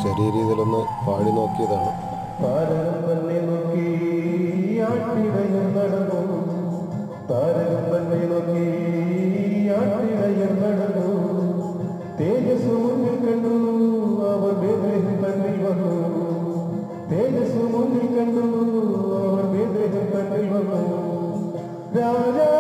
ചെറിയ രീതിയിലൊന്ന് പാടി നോക്കിയതാണ്. താരകം തന്നെ നോക്കി ആട്ടിടയർ നടന്നു, താരകം തന്നെ നോക്കി ആട്ടിടയർ നടന്നു, തേജസ് മുന്നിൽ കണ്ടു അവർ ബേത്ലഹേം തന്നിൽ വന്നു, തേജസ് മുന്നിൽ കണ്ടു അവർ ബേത്ലഹേം തന്നിൽ വന്നു. രാജാ